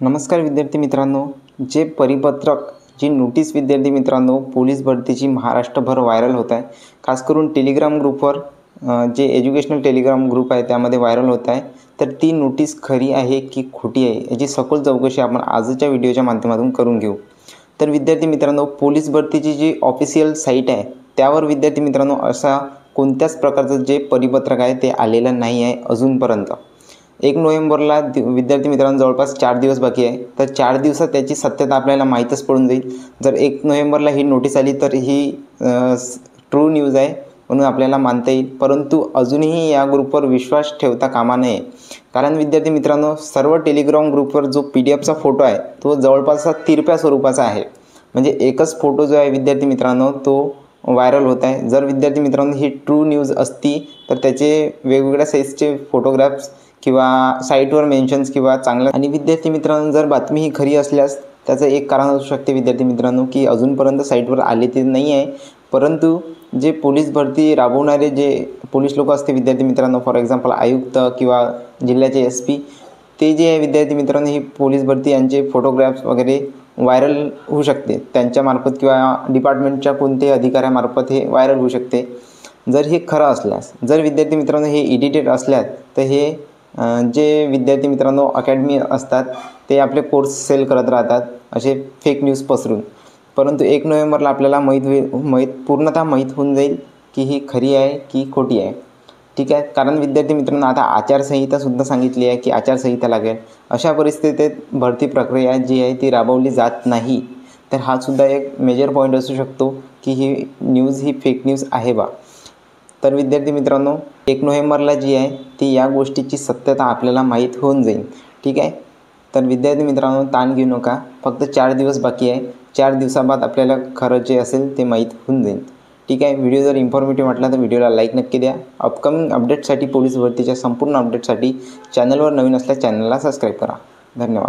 नमस्कार विद्यार्थी मित्रांनो, जे परिपत्रक जी नोटीस विद्यार्थी मित्रांनो पोलीस भरतीची महाराष्ट्रभर व्हायरल होत आहे। खास करून टेलिग्राम ग्रुपवर जे एज्युकेशनल टेलिग्राम ग्रुप आहे त्यामध्ये व्हायरल होत आहे। तर ती नोटीस खरी आहे की खोटी आहे याची सखोल चौकशी आपण आजच्या व्हिडिओच्या माध्यमातून करून घेऊ। तर विद्यार्थी मित्रांनो, पोलीस भरतीची जी ऑफिशियल साईट आहे त्यावर विद्यार्थी मित्रांनो असा कोणत्याच प्रकारचं जे परिपत्रक आहे ते आलेलं नाही आहे अजूनपर्यंत। 1 नोव्हेंबरला विद्यार्थी मित्रांनो जवळपास 4 दिवस बाकी आहे। तर 4 दिवसात त्याची सत्यता आपल्याला माहीतच पडून जाईल। जर 1 नोव्हेंबरला ही नोटीस आली तर ही ट्रू न्यूज आहे म्हणून आपल्याला मानता येईल। परंतु अजूनही या ग्रुपवर विश्वास ठेवता कामा नये, कारण विद्यार्थी मित्रांनो सर्व टेलिग्राम ग्रुपवर जो PDF फोटो आहे तो जवळपास तिरप्या स्वरूपाचा आहे। म्हणजे एकच फोटो जो आहे विद्यार्थी मित्रांनो तो व्हायरल होत आहे। जर विद्यार्थी मित्रांनो ही ट्रू न्यूज असती तर त्याचे वेगवेगळ्या साईजचे फोटोग्राफ्स किंवा साईटवर मेन्शन्स किंवा चांगलं। आणि विद्यार्थी मित्रांनो जर बातमी ही खरी असल्यास त्याचं एक कारण असू शकते विद्यार्थी मित्रांनो की अजूनपर्यंत साईटवर आले ते नाही आहे। परंतु जे पोलीस भरती राबवणारे जे पोलीस लोक असते विद्यार्थी मित्रांनो, फॉर एक्झाम्पल आयुक्त किंवा जिल्ह्याचे SP, ते जे आहे विद्यार्थी मित्रांनो ही पोलीस भरती यांचे फोटोग्राफ्स वगैरे व्हायरल होऊ शकते त्यांच्यामार्फत किंवा डिपार्टमेंटच्या कोणत्याही अधिकाऱ्यामार्फत हे व्हायरल होऊ शकते। जर हे खरं असल्यास, जर विद्यार्थी मित्रांनो हे एडिटेड असल्यास तर हे जे विद्यार्थी मित्रांनो अकॅडमी असतात ते आपले कोर्स सेल करत राहतात असे फेक न्यूज पसरून। परंतु 1 नोव्हेंबरला आपल्याला पूर्णतः माहीत होऊन जाईल की ही खरी आहे की खोटी आहे। ठीक आहे, कारण विद्यार्थी मित्रांनो आता आचारसंहितासुद्धा सांगितली आहे की आचारसंहिता लागेल। अशा परिस्थितीत भरती प्रक्रिया जी आहे ती राबवली जात नाही। तर हा सुद्धा एक मेजर पॉईंट असू शकतो की ही न्यूज ही फेक न्यूज आहे बा। तर विद्यार्थी मित्रांनो 1 नोव्हेंबरला जी आहे ती या गोष्टीची सत्यता आपल्याला माहीत होऊन जाईल। ठीक आहे, तर विद्यार्थी मित्रांनो ताण घेऊ नका, फक्त 4 दिवस बाकी आहे। 4 दिवसाबाद आपल्याला खरं जे असेल ते माहीत होऊन जाईल। ठीक आहे, व्हिडिओ जर इन्फॉर्मेटिव्ह वाटला तर व्हिडिओला लाईक नक्की द्या। अपकमिंग अपडेटसाठी पोलीस भरतीच्या संपूर्ण अपडेटसाठी चॅनलवर नवीन असल्यास चॅनलला सबस्क्राईब करा। धन्यवाद।